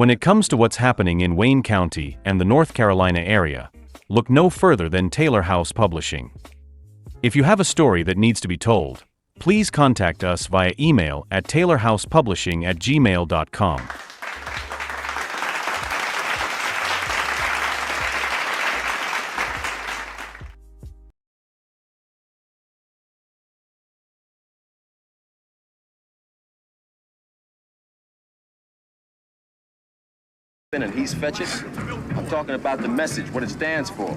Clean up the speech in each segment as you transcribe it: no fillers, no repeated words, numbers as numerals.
When it comes to what's happening in Wayne County and the North Carolina area, look no further than Taylor House Publishing. If you have a story that needs to be told, please contact us via email at taylorhousepublishing@gmail.com. And he's fetching. I'm talking about the message, what it stands for.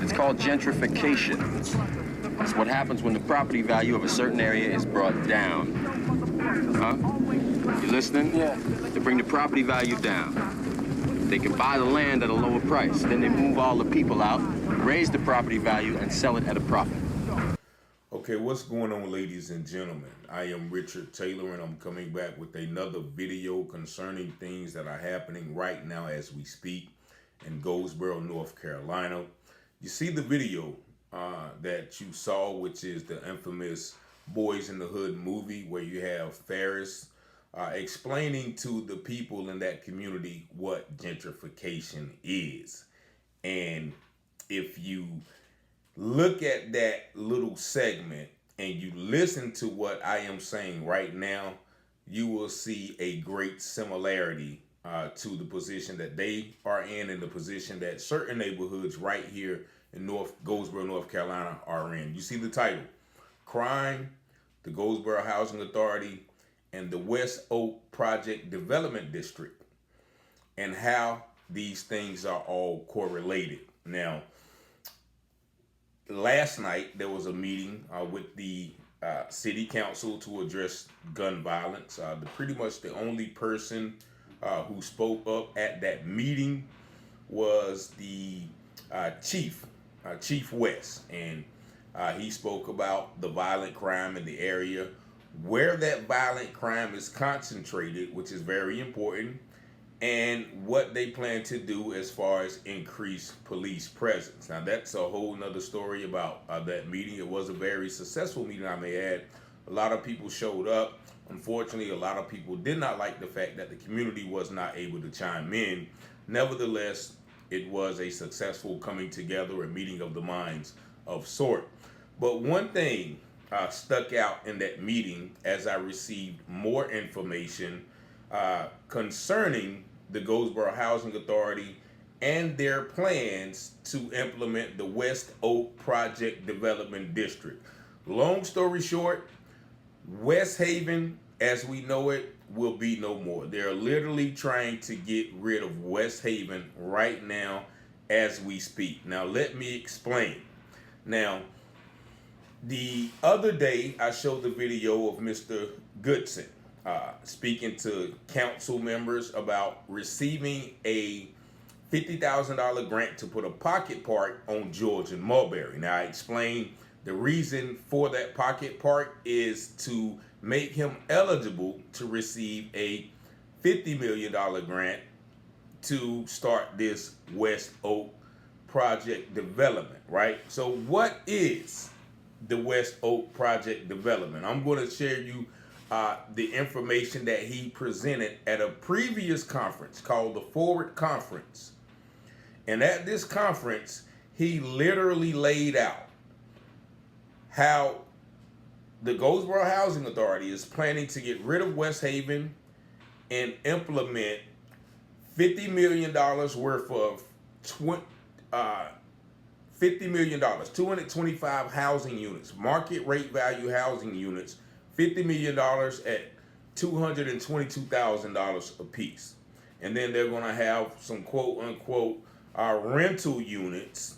It's called gentrification. It's what happens when the property value of a certain area is brought down. Huh? You listening? Yeah. To bring the property value down. They can buy the land at a lower price. Then they move all the people out, raise the property value, and sell it at a profit. Okay, what's going on, ladies and gentlemen? I am Richard Taylor, and I'm coming back with another video concerning things that are happening right now as we speak in Goldsboro, North Carolina. You see the video that you saw, which is the infamous Boys in the Hood movie, where you have Ferris explaining to the people in that community what gentrification is. And if you look at that little segment and you listen to what I am saying right now, you will see a great similarity to the position that they are in and the position that certain neighborhoods right here in Goldsboro, North Carolina are in. You see the title, Crime, the Goldsboro Housing Authority, and the West Oak Project Development District, and how these things are all correlated. Now, last night, there was a meeting with the city council to address gun violence. Pretty much the only person who spoke up at that meeting was the Chief West. And he spoke about the violent crime in the area, where that violent crime is concentrated, which is very important, and what they plan to do as far as increase police presence. Now, that's a whole nother story about that meeting. It was a very successful meeting, I may add. A lot of people showed up. Unfortunately, a lot of people did not like the fact that the community was not able to chime in. Nevertheless, it was a successful coming together, a meeting of the minds of sort. But one thing stuck out in that meeting as I received more information concerning the Goldsboro Housing Authority and their plans to implement the West Oak Project Development District. Long story short, West Haven, as we know it, will be no more. They're literally trying to get rid of West Haven right now as we speak. Now, let me explain. Now, the other day, I showed the video of Mr. Goodson speaking to council members about receiving a $50,000 grant to put a pocket park on George and Mulberry. Now, I explained the reason for that pocket park is to make him eligible to receive a $50 million grant to start this West Oak Project Development, right? So what is the West Oak Project Development? I'm going to share you the information that he presented at a previous conference called the Forward Conference. And at this conference, he literally laid out how the Goldsboro Housing Authority is planning to get rid of West Haven and implement $50 million worth of $50 million, 225 housing units, market rate value housing units, $50 million at $222,000 a piece. And then they're going to have some quote unquote rental units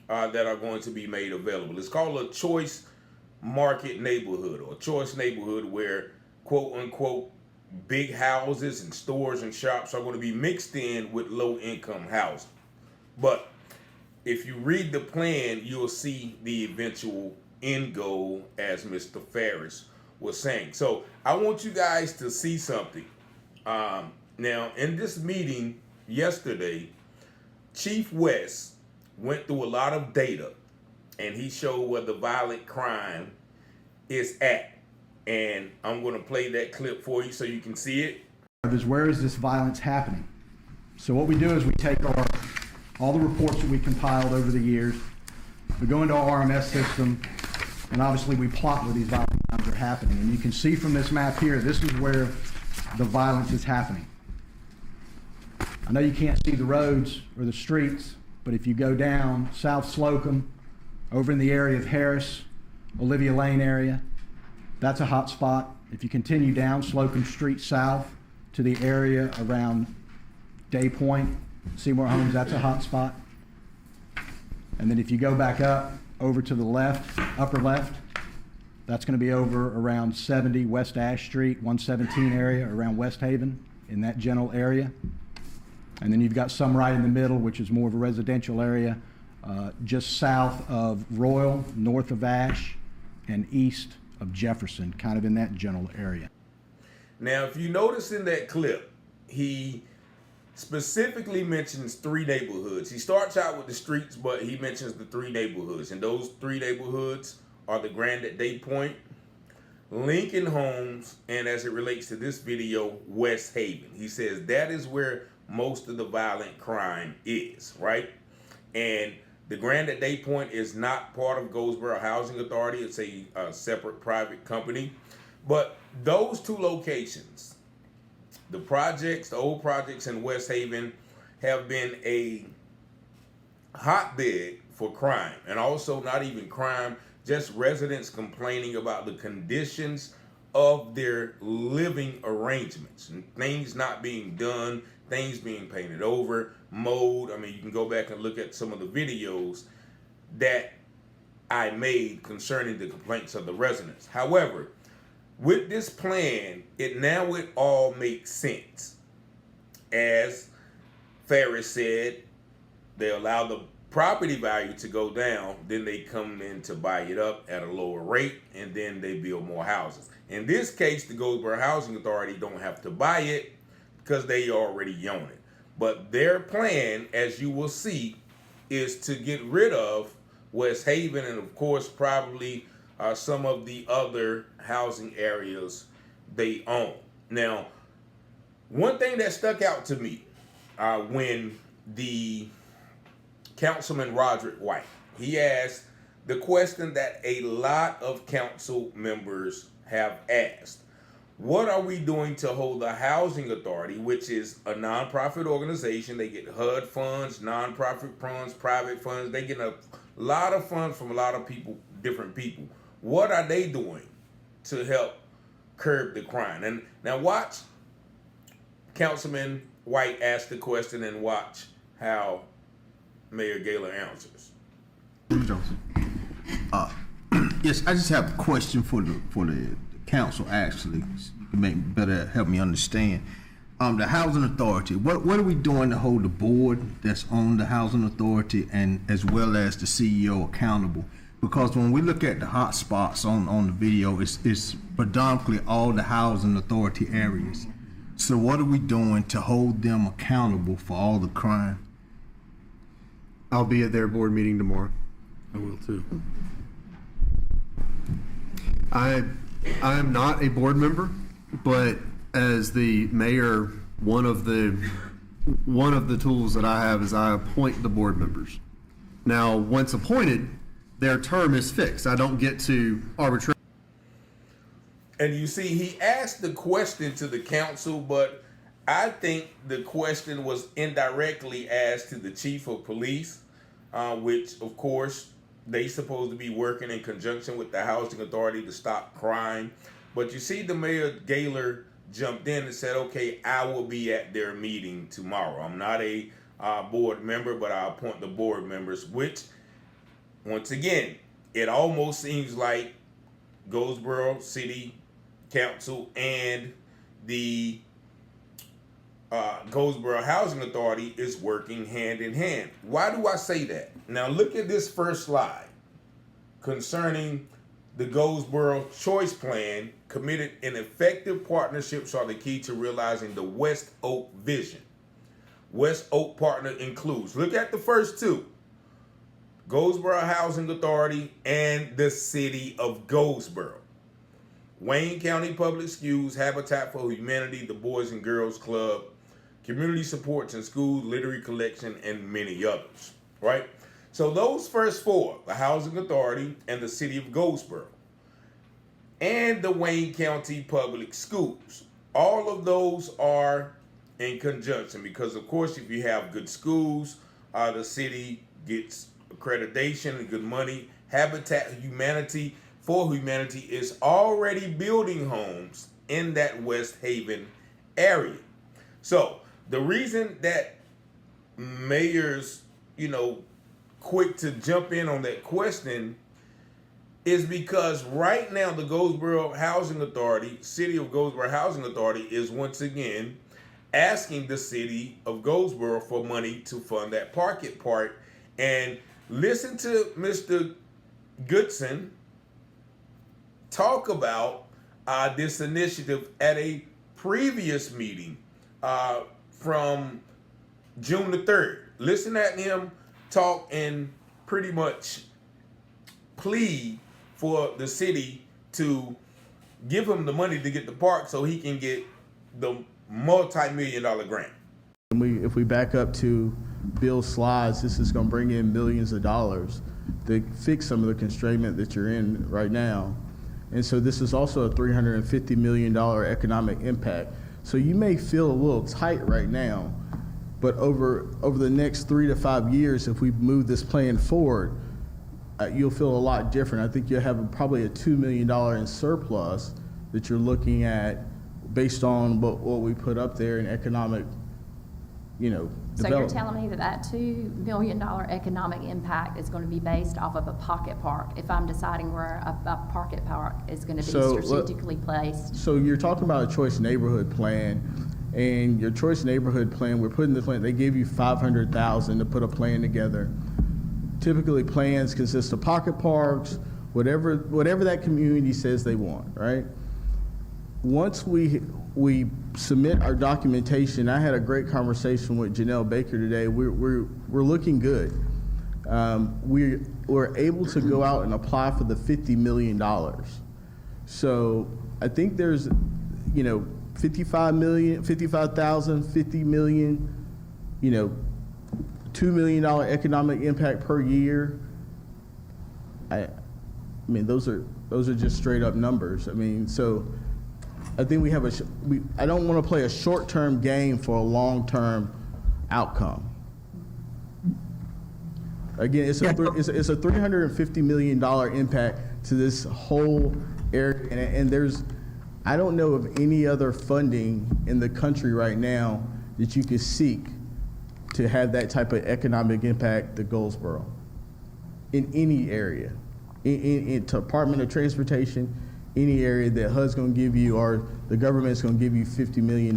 that are going to be made available. It's called a choice market neighborhood, or a choice neighborhood, where quote unquote big houses and stores and shops are going to be mixed in with low income housing. But if you read the plan, you'll see the eventual end goal, as Mr. Ferris was saying. So I want you guys to see something. Now, in this meeting yesterday, Chief West went through a lot of data, and he showed where the violent crime is at. And I'm going to play that clip for you so you can see it. is where is this violence happening? So what we do is we take all the reports that we compiled over the years, we go into our RMS system, and obviously we plot where these violent crimes are happening. And you can see from this map here, this is where the violence is happening. I know you can't see the roads or the streets, but if you go down South Slocum, over in the area of Harris, Olivia Lane area, that's a hot spot. If you continue down Slocum Street south to the area around Day Point, Seymour Homes, that's a hot spot. And then if you go back up over to the left, upper left, that's going to be over around 70 West Ash Street, 117 area, around West Haven, in that general area. And then you've got some right in the middle, which is more of a residential area, just south of Royal, north of Ash, and east of Jefferson, kind of in that general area. Now, if you notice in that clip, he specifically mentions 3 neighborhoods. He starts out with the streets, but he mentions the 3 neighborhoods. And those 3 neighborhoods are the Grand at Day Point, Lincoln Homes, and as it relates to this video, West Haven. He says that is where most of the violent crime is, right? And the Grand at Day Point is not part of Goldsboro Housing Authority. It's a separate private company. But those 2 locations, the projects, the old projects in West Haven, have been a hotbed for crime. And also not even crime, just residents complaining about the conditions of their living arrangements and things not being done, things being painted over, mowed. I mean, you can go back and look at some of the videos that I made concerning the complaints of the residents. However, with this plan, it all makes sense. As Ferris said, they allow the property value to go down, then they come in to buy it up at a lower rate, and then they build more houses. In this case, the Goldsboro Housing Authority don't have to buy it because they already own it. But their plan, as you will see, is to get rid of West Haven and, of course, probably some of the other housing areas they own. Now, one thing that stuck out to me when the Councilman Roderick White, he asked the question that a lot of council members have asked. What are we doing to hold the Housing Authority, which is a nonprofit organization? They get HUD funds, nonprofit funds, private funds. They get a lot of funds from a lot of people, different people. What are they doing to help curb the crime? And now watch Councilman White ask the question and watch how Mayor Gaylor answers. Johnson. Yes, I just have a question for the council. Actually, you better help me understand. The housing authority. What are we doing to hold the board that's on the housing authority and as well as the CEO accountable? Because when we look at the hot spots on the video, it's predominantly all the housing authority areas. So what are we doing to hold them accountable for all the crime? I'll be at their board meeting tomorrow. I will too. I am not a board member, but as the mayor, one of the tools that I have is I appoint the board members. Now, once appointed, their term is fixed. I don't get to arbitrate. And you see, he asked the question to the council, but I think the question was indirectly asked to the chief of police, which, of course, they supposed to be working in conjunction with the housing authority to stop crime. But you see, the Mayor Gaylor jumped in and said, okay, I will be at their meeting tomorrow. I'm not a board member, but I appoint the board members, which, once again, it almost seems like Goldsboro City Council and the Goldsboro Housing Authority is working hand in hand. Why do I say that? Now look at this first slide concerning the Goldsboro Choice Plan. Committed and effective partnerships are the key to realizing the West Oak vision. West Oak partner includes, look at the first 2, Goldsboro Housing Authority and the City of Goldsboro. Wayne County Public Schools, Habitat for Humanity, the Boys and Girls Club, community supports in schools, literary collection, and many others, right? So those first four, the Housing Authority and the City of Goldsboro, and the Wayne County Public Schools, all of those are in conjunction because, of course, if you have good schools, the city gets accreditation and good money. Habitat Humanity for Humanity is already building homes in that West Haven area. So the reason that mayors, quick to jump in on that question is because right now the Goldsboro Housing Authority, City of Goldsboro Housing Authority, is once again asking the City of Goldsboro for money to fund that Pocket Park. And listen to Mr. Goodson talk about this initiative at a previous meeting from June the 3rd. Listen at him talk and pretty much plead for the city to give him the money to get the park so he can get the multi-million-dollar grant. If we back up to Bill's slides, this is going to bring in millions of dollars to fix some of the constraint that you're in right now. And so this is also a $350 million economic impact. So you may feel a little tight right now, but over the next 3 to 5 years, if we move this plan forward, you'll feel a lot different. I think you'll have probably a $2 million in surplus that you're looking at based on what we put up there in economic, So you're development. telling me that $2 million economic impact is going to be based off of a pocket park if I'm deciding where a pocket park is going to be strategically placed? So you're talking about a choice neighborhood plan, and your choice neighborhood plan, we're putting the plan, they gave you $500,000 to put a plan together. Typically plans consist of pocket parks, whatever that community says they want, right? Once we submit our documentation, I had a great conversation with Janelle Baker today. We're looking good. We're able to go out and apply for the $50 million. So I think there's, 55 million, 55,000, 50 million, $2 million economic impact per year. I mean, those are just straight up numbers. I mean, so I think we have I don't want to play a short-term game for a long-term outcome. Again, it's a $350 million impact to this whole area, and I don't know of any other funding in the country right now that you could seek to have that type of economic impact to Goldsboro in any area, in Department of Transportation, any area that HUD's going to give you or the government's going to give you $50 million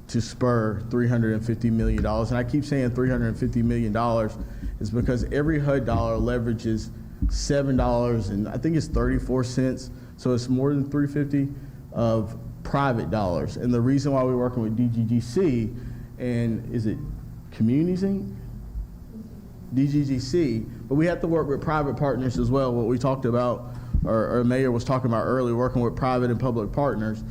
to spur $350 million. And I keep saying $350 million is because every HUD dollar leverages $7 and I think it's 34 cents. So it's more than $350 of private dollars. And the reason why we're working with DGGC, and is it Communities Inc? DGGC, but we have to work with private partners as well. What we talked about, or Mayor was talking about earlier, working with private and public partners,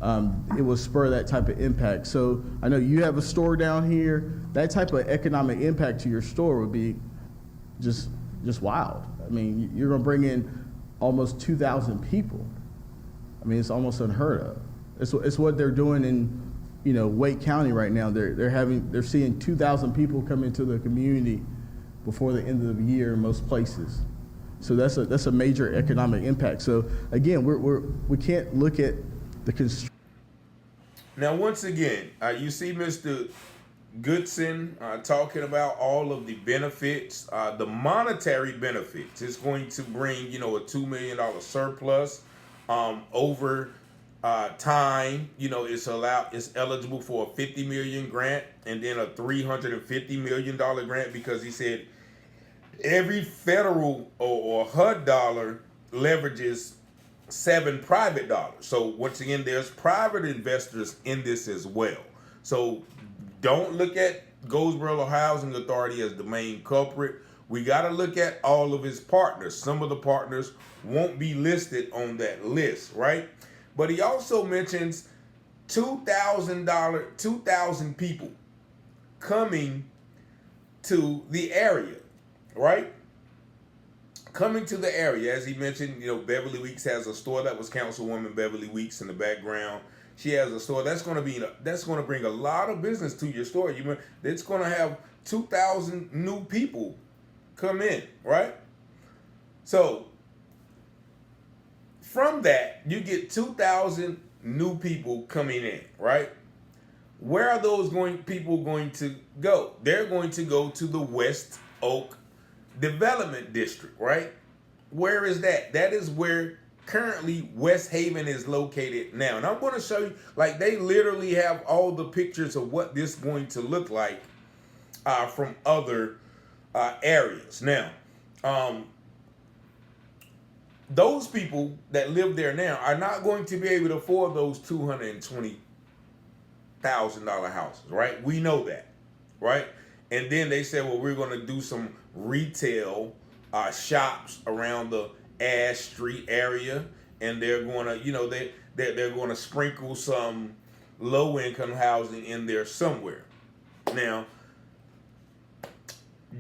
it will spur that type of impact. So I know you have a store down here. That type of economic impact to your store would be just wild. I mean, you're going to bring in almost 2,000 people. I mean, it's almost unheard of. It's what they're doing in, Wake County right now. They're seeing 2,000 people come into the community before the end of the year in most places. So that's a major economic impact. So again, we can't look at the constraint. Now, once again, you see Mr. Goodson talking about all of the benefits, the monetary benefits. It's going to bring, a $2 million surplus over time. It's eligible for a $50 million grant and then a $350 million grant, because he said every federal or HUD dollar leverages 7 private dollars. So once again, there's private investors in this as well. So don't look at Goldsboro Housing Authority as the main culprit. we got to look at all of his partners. Some of the partners won't be listed on that list, right? But he also mentions $2,000 people coming to the area, right? Coming to the area, as he mentioned, Beverly Weeks has a store. That was Councilwoman Beverly Weeks in the background. She has a store that's going to bring a lot of business to your store. It's going to have 2,000 new people come in, right? So from that, you get 2,000 new people coming in, right? Where are those people going to go? They're going to go to the West Oak Development District, right? Where is that? That is where currently West Haven is located now. And I'm going to show you, like, they literally have all the pictures of what this is going to look like from other areas. Now, those people that live there now are not going to be able to afford those $220,000 houses, right? We know that, right? And then they said, well, we're going to do some retail shops around the Ash Street area, and they're going to, they're going to sprinkle some low-income housing in there somewhere. Now,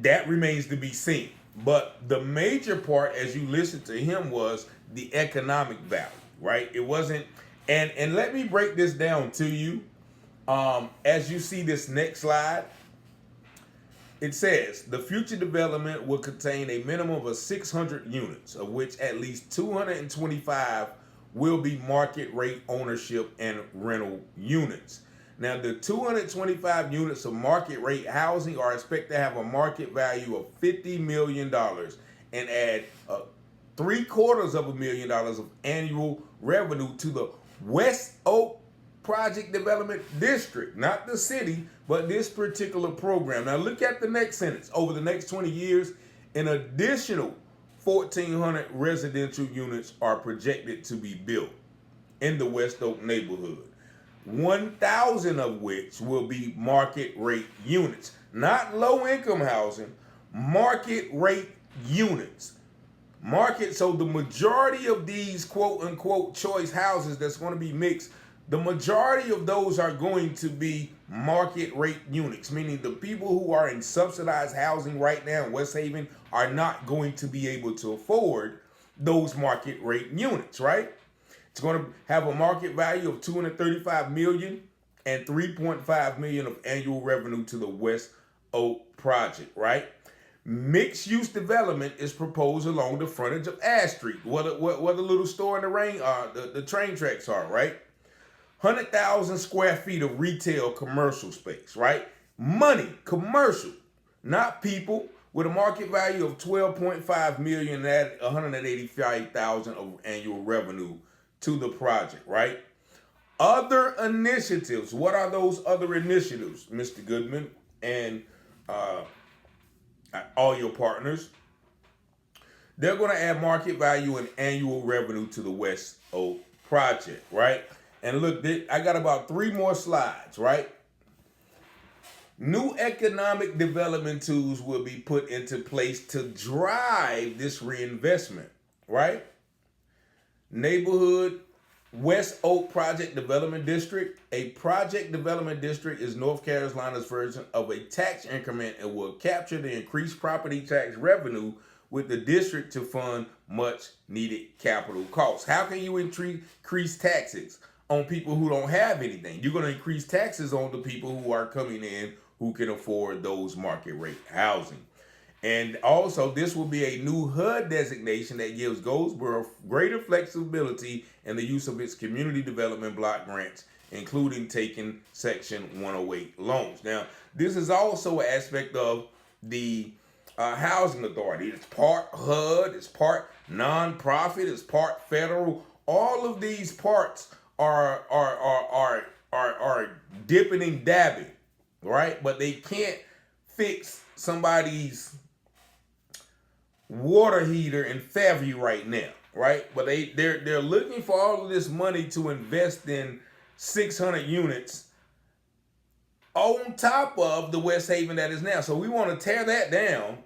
that remains to be seen. But the major part, as you listen to him, was the economic value, right? It wasn't, and let me break this down to you. As you see this next slide, it says the future development will contain a minimum of 600 units, of which at least 225 will be market rate ownership and rental units. Now, the 225 units of market rate housing are expected to have a market value of $50 million and add $750,000 of annual revenue to the West Oak Project Development District, not the city, but this particular program. Now, look at the next sentence. Over the next 20 years, an additional 1,400 residential units are projected to be built in the West Oak neighborhood. 1,000 of which will be market rate units, not low income housing, market rate units. So the majority of these quote unquote choice houses that's going to be mixed, the majority of those are going to be market rate units, meaning the people who are in subsidized housing right now in West Haven are not going to be able to afford those market rate units, right? It's going to have a market value of $235 million and $3.5 million of annual revenue to the West Oak project, right? Mixed-use development is proposed along the frontage of Ash Street, where the little store in the rain the train tracks are, right? 100,000 square feet of retail commercial space, right? Money, commercial, not people, with a market value of $12.5 million and $185,000 of annual revenue to the project, right? Other initiatives. What are those other initiatives, Mr. Goodman and all your partners? They're going to add market value and annual revenue to the West Oak project, right? And look, I got about 3 more slides, right? New economic development tools will be put into place to drive this reinvestment, right? Neighborhood West Oak Project Development District. A project development district is North Carolina's version of a tax increment and will capture the increased property tax revenue with the district to fund much needed capital costs. How can you increase taxes on people who don't have anything? You're going to increase taxes on the people who are coming in who can afford those market rate housing. And also, this will be a new HUD designation that gives Goldsboro greater flexibility in the use of its community development block grants, including taking Section 108 loans. Now, this is also an aspect of the housing authority. It's part HUD, it's part nonprofit, it's part federal. All of these parts are dipping and dabbing, right? But they can't fix somebody's water heater in Fairview right now, right? But they're looking for all of this money to invest in 600 units on top of the West Haven that is now. So we want to tear that down,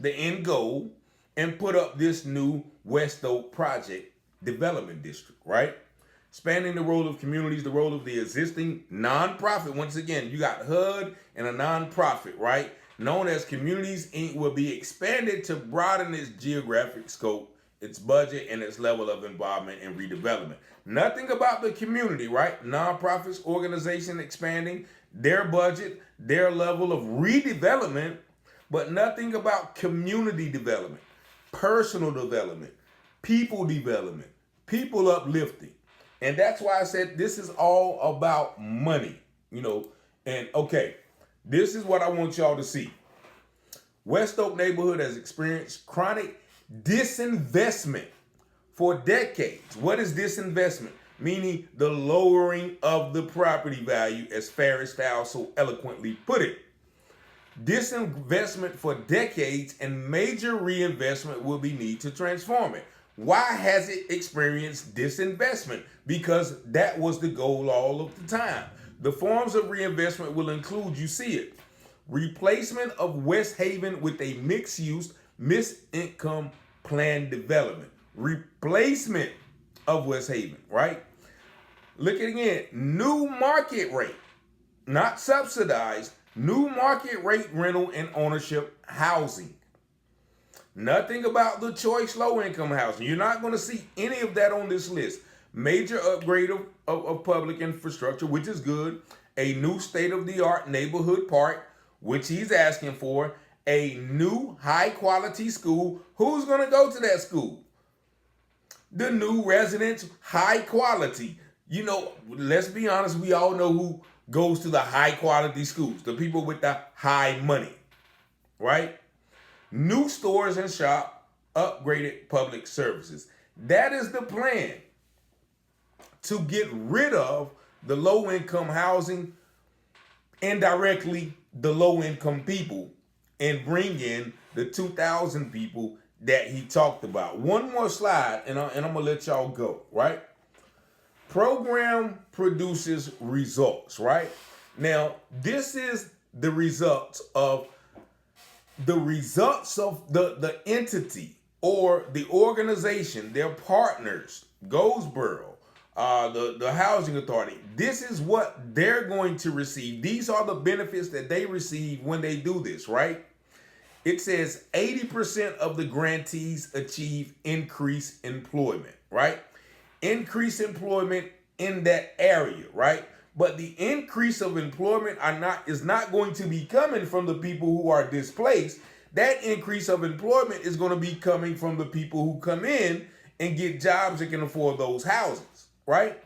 the end goal, and put up this new West Oak Project Development District, right? Expanding the role of communities, the role of the existing nonprofit. Once again, you got HUD and a nonprofit, right? Known as Communities Inc. will be expanded to broaden its geographic scope, its budget, and its level of involvement in redevelopment. Nothing about the community, right? Nonprofits, organization expanding their budget, their level of redevelopment, but nothing about community development, personal development, people uplifting. And that's why I said this is all about money, And okay, this is what I want y'all to see. West Oak neighborhood has experienced chronic disinvestment for decades. What is disinvestment? Meaning the lowering of the property value, as Ferris Styles so eloquently put it. Disinvestment for decades, and major reinvestment will be needed to transform it. Why has it experienced disinvestment? Because that was the goal all of the time. The forms of reinvestment will include, you see it, replacement of West Haven with a mixed-use, mixed-income planned development. Replacement of West Haven, right? Look at it again. New market rate, not subsidized, new market rate rental and ownership housing. Nothing about the choice low-income housing. You're not going to see any of that on this list. Major upgrade of public infrastructure, which is good. A new state-of-the-art neighborhood park, which he's asking for. A new high-quality school. Who's going to go to that school? The new residents, high quality. Let's be honest, we all know who goes to the high-quality schools. The people with the high money, right? New stores and shop, upgraded public services. That is the plan, to get rid of the low-income housing, indirectly the low-income people, and bring in the 2,000 people that he talked about. One more slide, and I'm going to let y'all go, right? Program produces results, right? Now, this is the results of the entity or the organization, their partners, Goldsboro, the housing authority. This is what they're going to receive. These are the benefits that they receive when they do this, right? It says 80% of the grantees achieve increased employment, right? Increased employment in that area, right? But the increase of employment is not going to be coming from the people who are displaced. That increase of employment is going to be coming from the people who come in and get jobs that can afford those houses, right?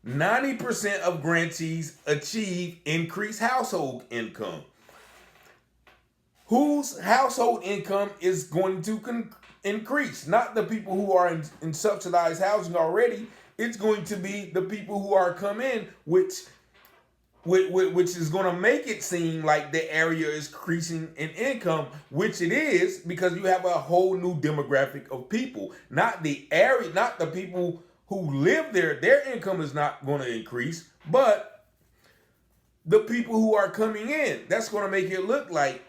90% of grantees achieve increased household income. Whose household income is going to increase? Not the people who are in subsidized housing already. It's going to be the people who are come in, which is going to make it seem like the area is increasing in income, which it is, because you have a whole new demographic of people. Not the area, not the people who live there. Their income is not going to increase, but the people who are coming in. That's going to make it look like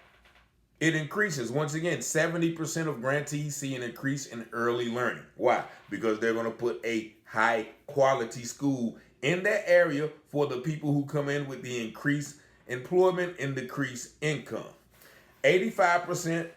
it increases. Once again, 70% of grantees see an increase in early learning. Why? Because they're going to put a high quality school in that area for the people who come in with the increased employment and decreased income. 85%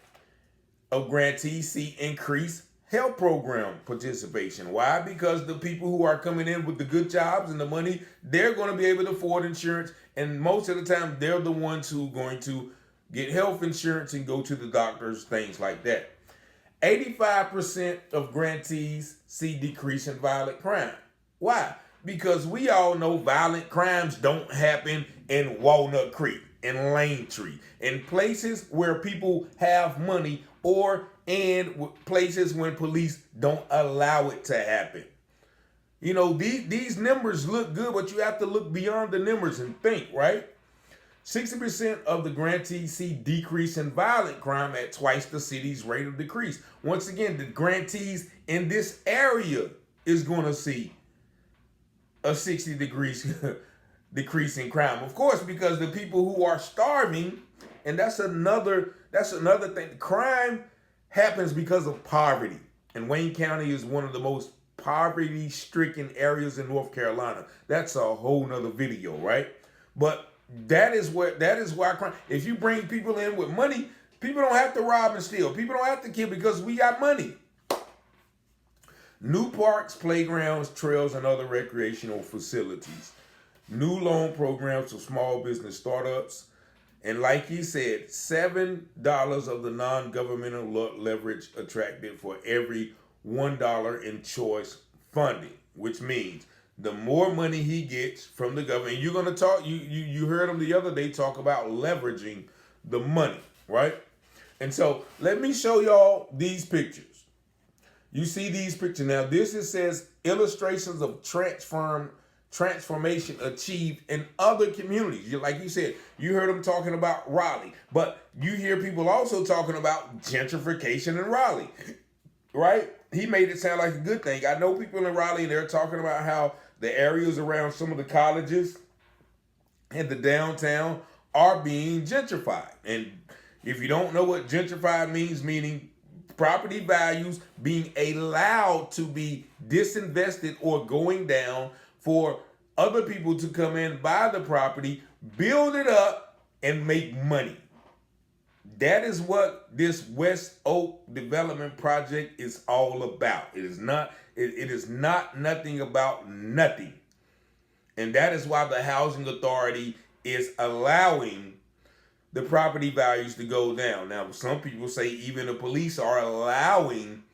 of grantees see increased health program participation. Why? Because the people who are coming in with the good jobs and the money, they're going to be able to afford insurance. And most of the time, they're the ones who are going to get health insurance and go to the doctors, things like that. 85% of grantees see decrease in violent crime. Why? Because we all know violent crimes don't happen in Walnut Creek, in Langtree, in places where people have money, or in places when police don't allow it to happen. These numbers look good, but you have to look beyond the numbers and think, right? 60% of the grantees see decrease in violent crime at twice the city's rate of decrease. Once again, the grantees in this area is going to see a 60 degrees decrease in crime. Of course, because the people who are starving And that's another thing. Crime happens because of poverty. And Wayne County is one of the most poverty-stricken areas in North Carolina. That's a whole nother video, right? But that is why crime. If you bring people in with money, people don't have to rob and steal. People don't have to kill because we got money. New parks, playgrounds, trails, and other recreational facilities. New loan programs for small business startups. And like he said, $7 of the non-governmental leverage attracted for every $1 in choice funding, which means the more money he gets from the government, you're going to talk, you heard him the other day talk about leveraging the money, right? And so let me show y'all these pictures. You see these pictures. Now this says illustrations of transformation achieved in other communities. Like you said, you heard him talking about Raleigh, but you hear people also talking about gentrification in Raleigh, right? He made it sound like a good thing. I know people in Raleigh, and they're talking about how the areas around some of the colleges and the downtown are being gentrified. And if you don't know what gentrified means, meaning property values being allowed to be disinvested or going down for other people to come in, buy the property, build it up, and make money. That is what this West Oak development project is all about. It is not nothing about nothing. And that is why the housing authority is allowing the property values to go down. Now, some people say even the police are allowing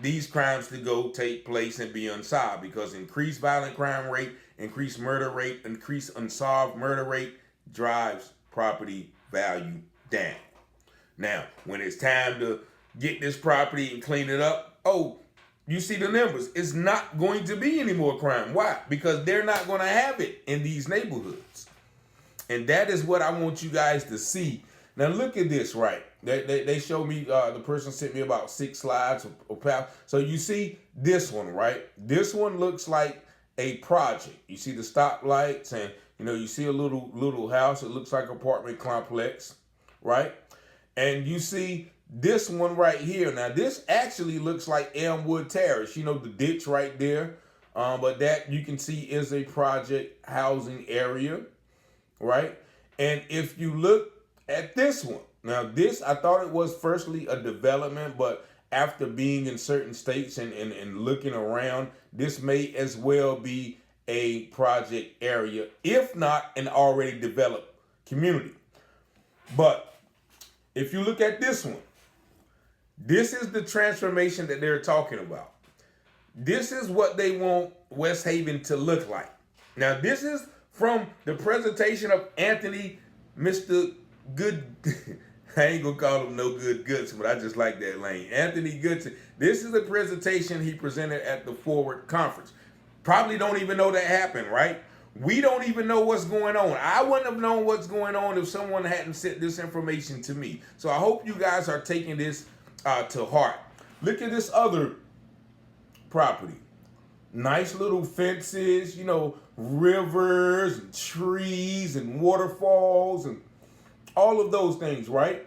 these crimes to go take place and be unsolved because increased violent crime rate, increased murder rate, increased unsolved murder rate drives property value down. Now, when it's time to get this property and clean it up, you see the numbers. It's not going to be any more crime. Why? Because they're not going to have it in these neighborhoods. And that is what I want you guys to see. Now look at this, right? They showed me, the person sent me about 6 slides of so you see this one, right? This one looks like a project. You see the stoplights and, you see a little house. It looks like an apartment complex, right? And you see this one right here. Now this actually looks like Elmwood Terrace, the ditch right there. But that you can see is a project housing area, right? And if you look at this one, now this, I thought it was firstly a development, but after being in certain states and looking around, this may as well be a project area, if not an already developed community. But if you look at this one, this is the transformation that they're talking about. This is what they want West Haven to look like. Now, this is from the presentation of Anthony, Mr. Good. I ain't gonna call him no good Goodson, but I just like that lane. Anthony Goodson. This is the presentation he presented at the Forward Conference. Probably don't even know that happened, right? We don't even know what's going on. I wouldn't have known what's going on if someone hadn't sent this information to me. So I hope you guys are taking this to heart. Look at this other property. Nice little fences, rivers and trees and waterfalls and all of those things, right?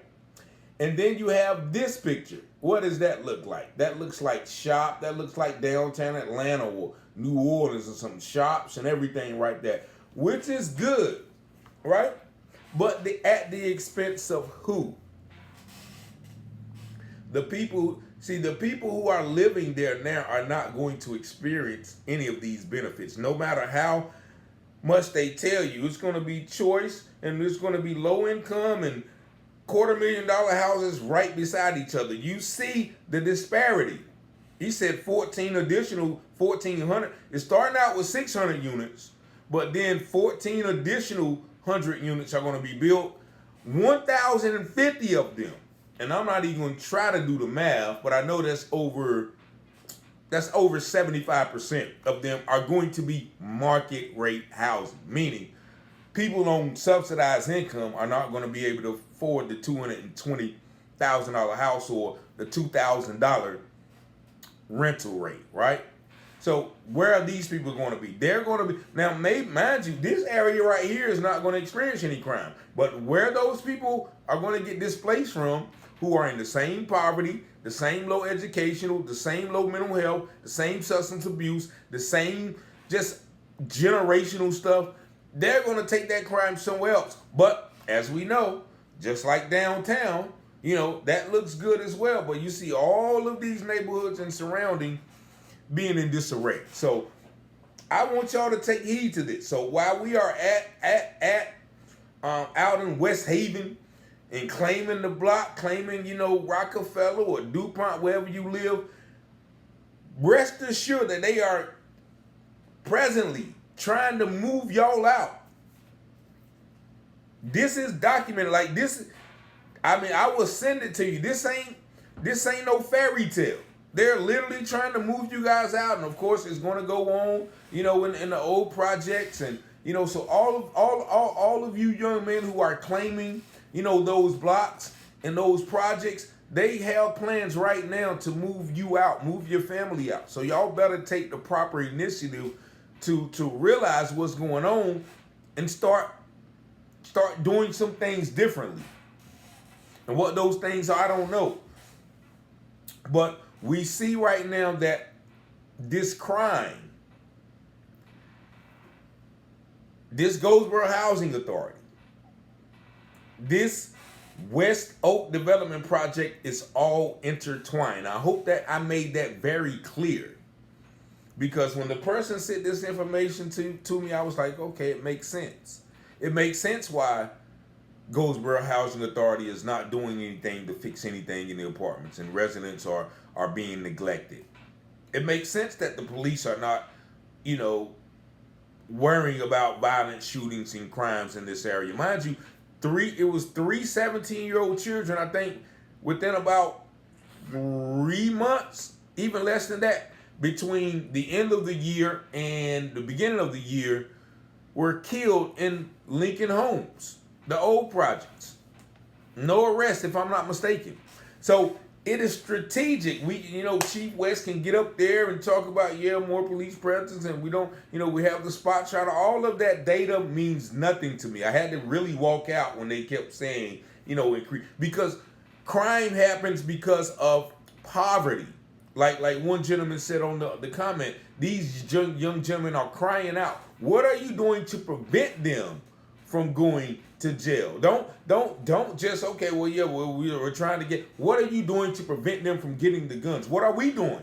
And then you have this picture. What does that look like? That looks like shop. That looks like downtown Atlanta or New Orleans or some shops and everything right there, which is good, right? But at the expense of who? The people who are living there now are not going to experience any of these benefits. No matter how much they tell you, it's going to be choice and it's going to be low income and $250,000 houses right beside each other. You see the disparity. He said 1,400. It's starting out with 600 units, but then 14 additional 100 units are going to be built, 1,050 of them. And I'm not even going to try to do the math, but I know that's over 75% of them are going to be market rate housing, meaning people on subsidized income are not going to be able to afford the $220,000 house or the $2,000 rental rate, right? So where are these people going to be? They're going to be, now, mind you, this area right here is not going to experience any crime. But where those people are going to get displaced from, who are in the same poverty, the same low educational, the same low mental health, the same substance abuse, the same just generational stuff, they're going to take that crime somewhere else. But as we know, just like downtown, that looks good as well. But you see all of these neighborhoods and surrounding being in disarray. So I want y'all to take heed to this. So while we are out in West Haven and claiming the block, claiming, Rockefeller or DuPont, wherever you live, rest assured that they are presently trying to move y'all out. This is documented. Like this, I will send it to you. This ain't no fairy tale. They're literally trying to move you guys out, and of course, it's going to go on, in the old projects, and so all of you young men who are claiming, those blocks and those projects, they have plans right now to move you out, move your family out. So y'all better take the proper initiative to realize what's going on and start doing some things differently. And what those things are, I don't know, but we see right now that this crime, this Goldsboro Housing Authority, this West Oak Development Project is all intertwined. I hope that I made that very clear, because when the person sent this information to me, I was like, okay, it makes sense. It makes sense why Goldsboro Housing Authority is not doing anything to fix anything in the apartments, and residents are being neglected. It makes sense that the police are not, worrying about violent shootings and crimes in this area. Mind you, three 17-year-old children, I think, within about 3 months, even less than that, between the end of the year and the beginning of the year, were killed in Lincoln Homes, the old projects. No arrest, if I'm not mistaken. So it is strategic. We, Chief West can get up there and talk about, more police presence, and we don't, we have the spot shot. All of that data means nothing to me. I had to really walk out when they kept saying, because crime happens because of poverty. Like one gentleman said on the comment, these young gentlemen are crying out. What are you doing to prevent them from going to jail? Don't just, okay, we're trying to get, what are you doing to prevent them from getting the guns? What are we doing?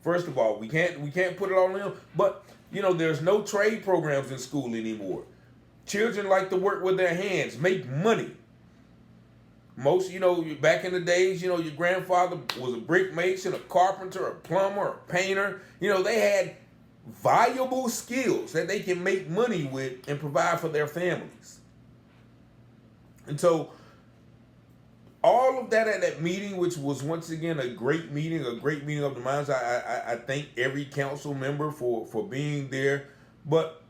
First of all, we can't put it all on them, but there's no trade programs in school anymore. Children like to work with their hands, make money. Most, back in the days, your grandfather was a brick mason, a carpenter, a plumber, a painter. They had valuable skills that they can make money with and provide for their families. And so all of that at that meeting, which was once again a great meeting of the minds. I thank every council member for being there. But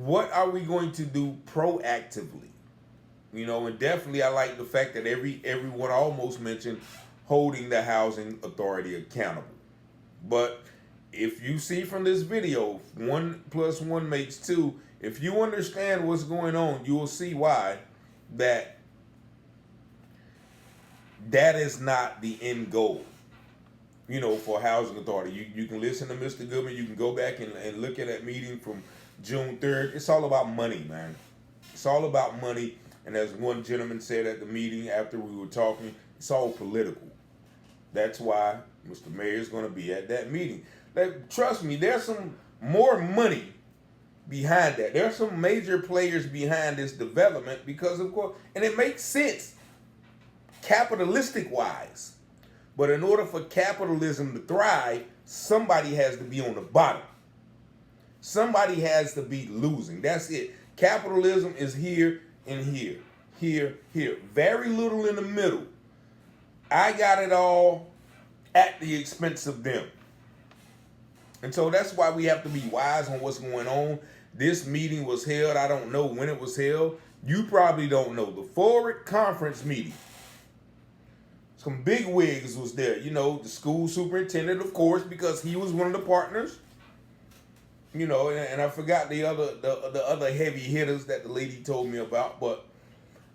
what are we going to do proactively? And definitely I like the fact that everyone almost mentioned holding the housing authority accountable. But if you see from this video, 1 + 1 makes 2. If you understand what's going on, you will see why that is not the end goal, for housing authority. You can listen to Mr. Goodman. You can go back and look at that meeting from June 3rd. It's all about money, man. It's all about money. And as one gentleman said at the meeting after we were talking, it's all political. That's why Mr. Mayor is going to be at that meeting. Trust me, there's some more money behind that. There are some major players behind this development because, of course, and it makes sense capitalistic wise. But in order for capitalism to thrive, somebody has to be on the bottom. Somebody has to be losing. That's it. Capitalism is here and here, here, here. Very little in the middle. I got it all at the expense of them. And so that's why we have to be wise on what's going on. This meeting was held. I don't know when it was held. You probably don't know. The Forward Conference meeting. Some big wigs was there. The school superintendent, of course, because he was one of the partners. You know, and I forgot the other heavy hitters that the lady told me about, but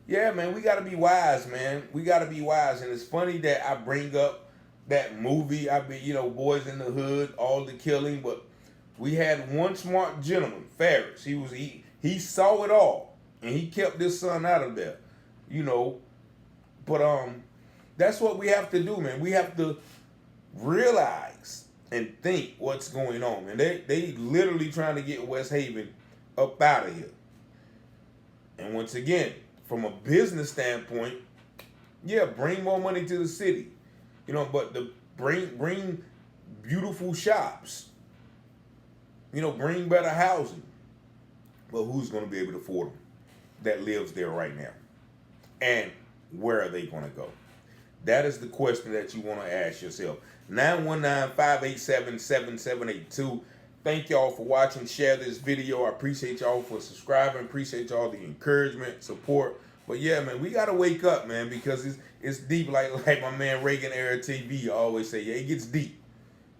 yeah, man, we gotta be wise, man. We gotta be wise, and it's funny that I bring up that movie. Boys in the Hood, all the killing, but we had one smart gentleman, Ferris. He saw it all, and he kept his son out of there, you know. But that's what we have to do, man. We have to realize and think what's going on, man. They literally trying to get West Haven up out of here. And once again, from a business standpoint, yeah, bring more money to the city, you know. But bring beautiful shops, you know, bring better housing. But who's going to be able to afford them that lives there right now? And where are they going to go? That is the question that you want to ask yourself. 919-587-7782. Thank y'all for watching. Share this video. I appreciate y'all for subscribing. Appreciate y'all the encouragement, support. But yeah, man, we gotta wake up, man, because it's deep. Like my man Reagan Era TV always say, yeah, it gets deep.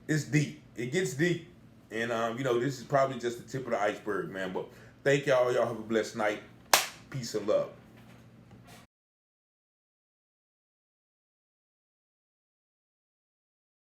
It's deep. It gets deep. And this is probably just the tip of the iceberg, man. But thank y'all. Y'all have a blessed night. Peace and love.